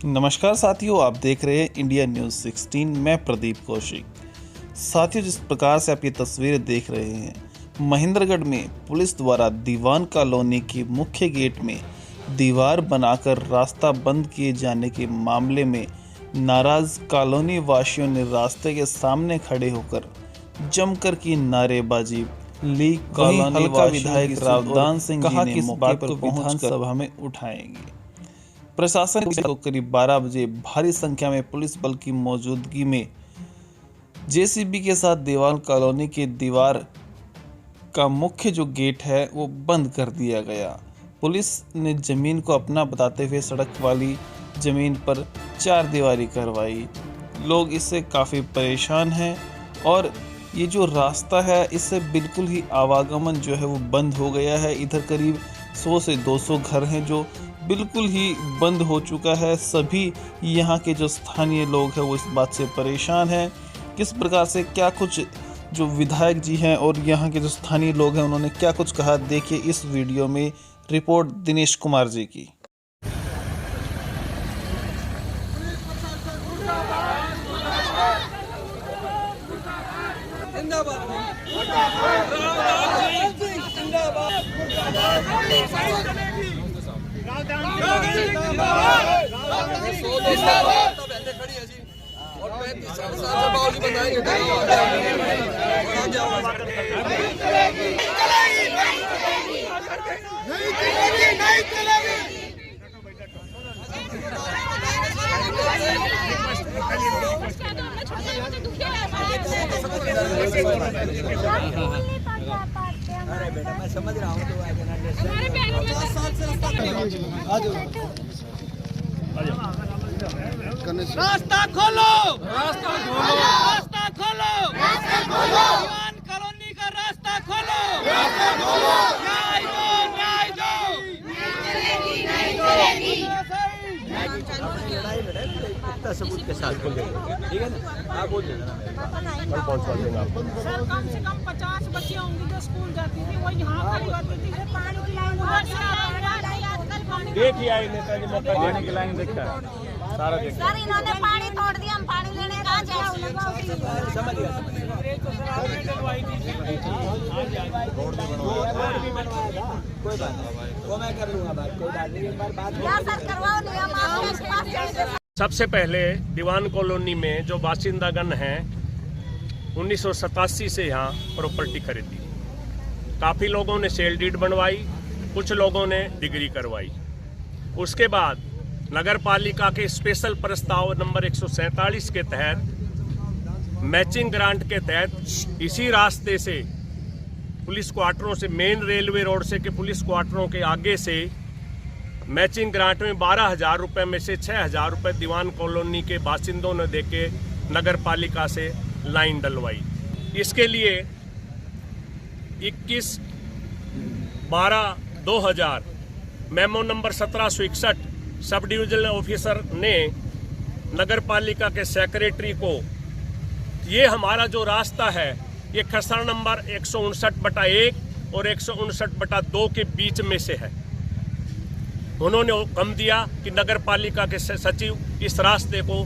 नमस्कार साथियों, आप देख रहे हैं इंडिया न्यूज़ 16। मैं प्रदीप कौशिक। साथियों, जिस प्रकार से आप ये तस्वीरें देख रहे हैं, महेंद्रगढ़ में पुलिस द्वारा दीवान कॉलोनी के मुख्य गेट में दीवार बनाकर रास्ता बंद किए जाने के मामले में नाराज कॉलोनी वासियों ने रास्ते के सामने खड़े होकर जमकर की नारेबाजी ली। कॉलोनी का विधायक रावदान सिंह जी ने इस बात को विधानसभा में उठाएंगे। प्रशासन को करीब 12 बजे भारी संख्या में पुलिस बल की मौजूदगी में जेसीबी के साथ दीवान कॉलोनी के दीवार का मुख्य जो गेट है वो बंद कर दिया गया। पुलिस ने जमीन को अपना बताते हुए सड़क वाली जमीन पर चार दीवारी करवाई। लोग इससे काफ़ी परेशान हैं और ये जो रास्ता है इससे बिल्कुल ही आवागमन जो है वो बंद हो गया है। इधर करीब 100 से 200 घर हैं जो बिल्कुल ही बंद हो चुका है। सभी यहाँ के जो स्थानीय लोग हैं वो इस बात से परेशान हैं। किस प्रकार से क्या कुछ जो विधायक जी हैं और यहाँ के जो स्थानीय लोग हैं उन्होंने क्या कुछ कहा, देखिए इस वीडियो में। रिपोर्ट दिनेश कुमार जी की। अरे बेटा मैं समझ रहा हूँ तो रास्ता खोलो, रास्ता खोलो, रास्ता खोलो, रास्ता खोलो, दीवान कॉलोनी का रास्ता खोलो, रास्ता खोलो, न्याय दो, न्याय दो, नहीं चलेगी, इतना सबूत के साथ बोल देना, ठीक है ना? आप बोल देना ना, कल पहुंचवा देंगे आपको। सर कम से कम 50 बच्चे होंगे जो स्कूल जाती थी, वो यहाँ खड़ी होती थी। पानी की लाइन देखिए आई नेताजी मौका देने की लाइन देखता है सारा देखता है। सर इन्होंने पानी तोड़ दिया, हम पानी लेने कहाँ जाए? समझ गया कोई बात नहीं, वो मैं कर लूँगा बात, कोई बात नहीं। एक बार बात क्या सर करवाओ, नियम आपके पास। सबसे पहले दीवान कॉलोनी में जो बासिंदागण हैं 1987 से यहाँ प्रॉपर्टी खरीदी। काफ़ी लोगों ने सेल डीड बनवाई, कुछ लोगों ने डिग्री करवाई। उसके बाद नगर पालिका के स्पेशल प्रस्ताव नंबर 147 के तहत मैचिंग ग्रांट के तहत इसी रास्ते से पुलिस क्वार्टरों से, मेन रेलवे रोड से के पुलिस क्वार्टरों के आगे से मैचिंग ग्रांट में 12,000 रुपये में से 6,000 रुपये दीवान कॉलोनी के बासिंदों ने देके नगर पालिका से लाइन डलवाई। इसके लिए 21/12/2000 memo number 1761 sub divisional officer ने नगर पालिका के सेक्रेटरी को ये हमारा जो रास्ता है ये खसरा नंबर 159/1 और 159/2 के बीच में से है। उन्होंने हुक्म दिया कि नगर पालिका के सचिव इस रास्ते को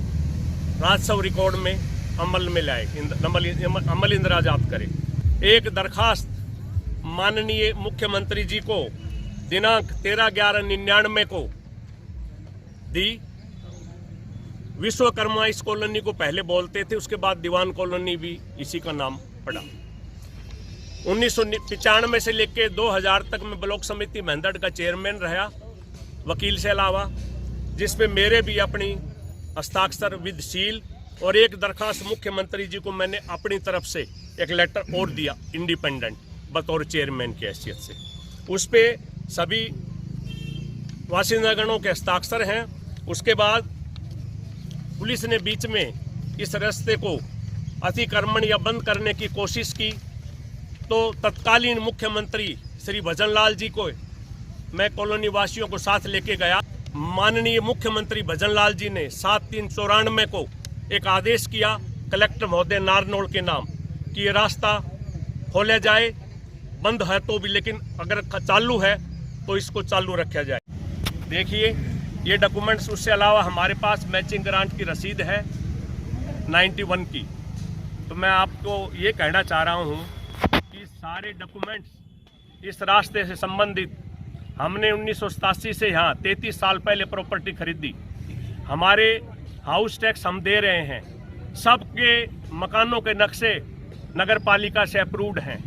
राजस्व रिकॉर्ड में अमल में लाए, अमल इंदराजात करे। एक दरखास्त माननीय मुख्यमंत्री जी को दिनांक 13/11/99 को दी। विश्वकर्मा इस कॉलोनी को पहले बोलते थे, उसके बाद दीवान कॉलोनी भी इसी का नाम पड़ा। 1995 से लेकर 2000 तक मैं ब्लॉक समिति महेंद्रगढ़ का चेयरमैन रहा, वकील से अलावा, जिसमें मेरे भी अपनी हस्ताक्षर विद सील और एक दरखास्त मुख्यमंत्री जी को मैंने अपनी तरफ से एक लेटर और दिया इंडिपेंडेंट बतौर चेयरमैन की हैसियत से। उस पर सभी बासिंदागणों के हस्ताक्षर हैं। उसके बाद पुलिस ने बीच में इस रास्ते को अतिक्रमण या बंद करने की कोशिश की तो तत्कालीन मुख्यमंत्री श्री भजन लाल जी को मैं कॉलोनी वासियों को साथ लेके गया। माननीय मुख्यमंत्री भजन लाल जी ने 7/3/94 को एक आदेश किया कलेक्टर महोदय नारनौल के नाम कि ये रास्ता खोला जाए, बंद है तो भी, लेकिन अगर चालू है तो इसको चालू रखा जाए। देखिए ये डॉक्यूमेंट्स, उससे अलावा हमारे पास मैचिंग ग्रांट की रसीद है 91 की। तो मैं आपको ये कहना चाह रहा हूँ कि सारे डॉक्यूमेंट्स इस रास्ते से संबंधित, हमने 1987 से यहाँ 33 साल पहले प्रॉपर्टी खरीदी, हमारे हाउस टैक्स हम दे रहे हैं, सबके मकानों के नक्शे नगर पालिका से अप्रूव्ड हैं,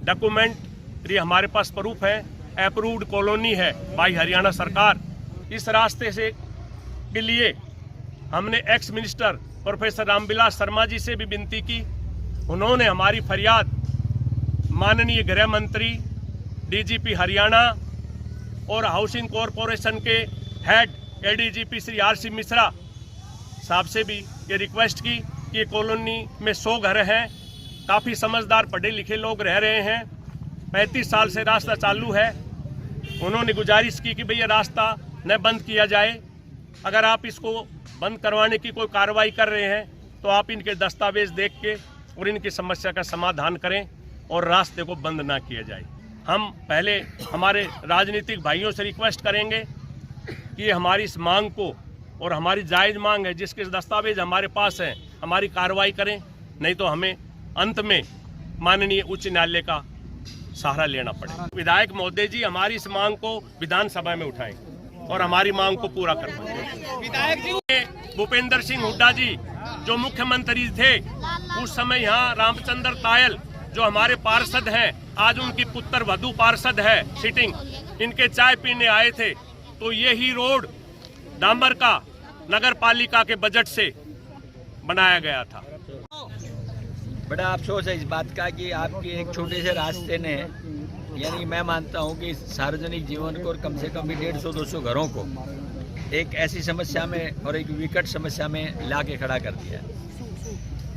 डॉक्यूमेंट ये हमारे पास प्रूफ है, अप्रूव्ड कॉलोनी है बाई हरियाणा सरकार। इस रास्ते से के लिए हमने ex minister professor Ramvilas Sharma ji से भी विनती की, उन्होंने हमारी फरियाद माननीय गृह मंत्री, डीजीपी हरियाणा और हाउसिंग कॉरपोरेशन के head ADGP Shri RC Mishra साहब से भी ये रिक्वेस्ट की कि ये कॉलोनी में 100 घर हैं, काफ़ी समझदार पढ़े लिखे लोग रह रहे हैं, 35 साल से रास्ता चालू है। उन्होंने गुजारिश की कि भैया रास्ता न बंद किया जाए, अगर आप इसको बंद करवाने की कोई कार्रवाई कर रहे हैं तो आप इनके दस्तावेज देख के और इनकी समस्या का समाधान करें और रास्ते को बंद ना किया जाए। हम पहले हमारे राजनीतिक भाइयों से रिक्वेस्ट करेंगे कि हमारी इस मांग को, और हमारी जायज़ मांग है जिसके दस्तावेज हमारे पास हैं, हमारी कार्रवाई करें, नहीं तो हमें अंत में माननीय उच्च न्यायालय का सहारा लेना पड़ेगा। विधायक महोदय जी हमारी इस मांग को विधानसभा में उठाएं और हमारी मांग को पूरा करवाएं। विधायक जी, भूपेंद्र सिंह हुड्डा जी जो मुख्यमंत्री थे उस समय यहाँ रामचंद्र तायल जो हमारे पार्षद हैं, आज उनकी पुत्र वधु पार्षद है सिटिंग, इनके चाय पीने आए थे, तो यही रोड डांबर का नगर पालिका के बजट से बनाया गया था। बड़ा अफसोस है इस बात का कि आपके एक छोटे से रास्ते ने, यानी मैं मानता हूं कि सार्वजनिक जीवन को और कम से कम भी 150-200 घरों को एक ऐसी समस्या में और एक विकट समस्या में ला के खड़ा कर दिया है।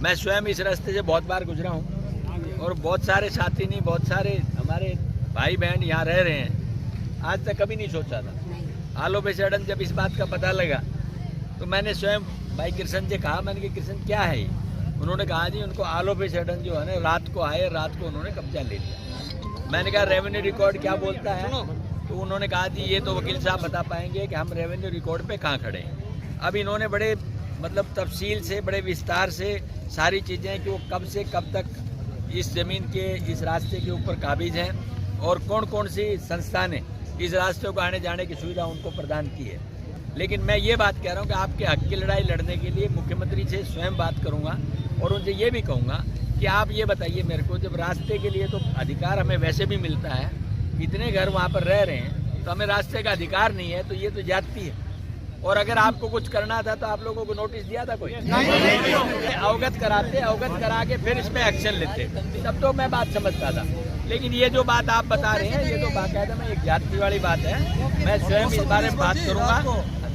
मैं स्वयं इस रास्ते से बहुत बार गुजरा हूं और बहुत सारे साथी नहीं, बहुत सारे हमारे भाई बहन यहाँ रह रहे हैं, आज तक कभी नहीं सोचा था। आलो पे सडन जब इस बात का पता लगा तो मैंने स्वयं भाई कृष्ण जी कहा, मैंने कहा कृष्ण क्या है ये? उन्होंने कहा जी उनको आलो पे सडन जो है ना रात को आए, रात को उन्होंने कब्जा ले लिया। मैंने कहा रेवेन्यू रिकॉर्ड क्या बोलता है? तो उन्होंने कहा जी ये तो वकील साहब बता पाएंगे कि हम रेवेन्यू रिकॉर्ड पे कहाँ खड़े हैं। अब इन्होंने बड़े मतलब तफसील से, बड़े विस्तार से सारी चीज़ें कि वो कब से कब तक इस ज़मीन के, इस रास्ते के ऊपर काबिज हैं और कौन कौन सी संस्था ने इस रास्ते को आने जाने की सुविधा उनको प्रदान की है। लेकिन मैं ये बात कह रहा हूँ कि आपके हक की लड़ाई लड़ने के लिए मुख्यमंत्री से स्वयं बात करूँगा और उनसे ये भी कहूँगा कि आप ये बताइए मेरे को, जब रास्ते के लिए तो अधिकार हमें वैसे भी मिलता है, इतने घर वहाँ पर रह रहे हैं तो हमें रास्ते का अधिकार नहीं है, तो ये तो ज्यादती है। और अगर आपको कुछ करना था तो आप लोगों को नोटिस दिया था कोई? अवगत कराते, अवगत करा के फिर इस पर एक्शन लेते, तब तो मैं बात समझता था। लेकिन ये जो बात आप बता रहे हैं ये तो बाकायदा में एक ज्यादती वाली बात है। मैं स्वयं इस बारे में बात करूँगा,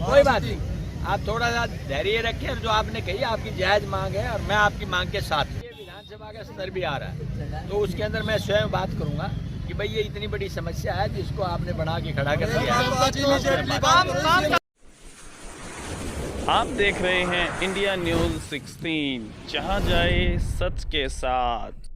कोई बात नहीं, आप थोड़ा सा धैर्य रखें। और जो आपने कही आपकी जायज मांग है और मैं आपकी मांग के साथ, ये विधानसभा का स्तर भी आ रहा है तो उसके अंदर मैं स्वयं बात करूँगा कि भाई ये इतनी बड़ी समस्या है जिसको आपने बना के खड़ा कर दिया है। आप देख रहे हैं इंडिया न्यूज़ 16, जहां जाए सच के साथ।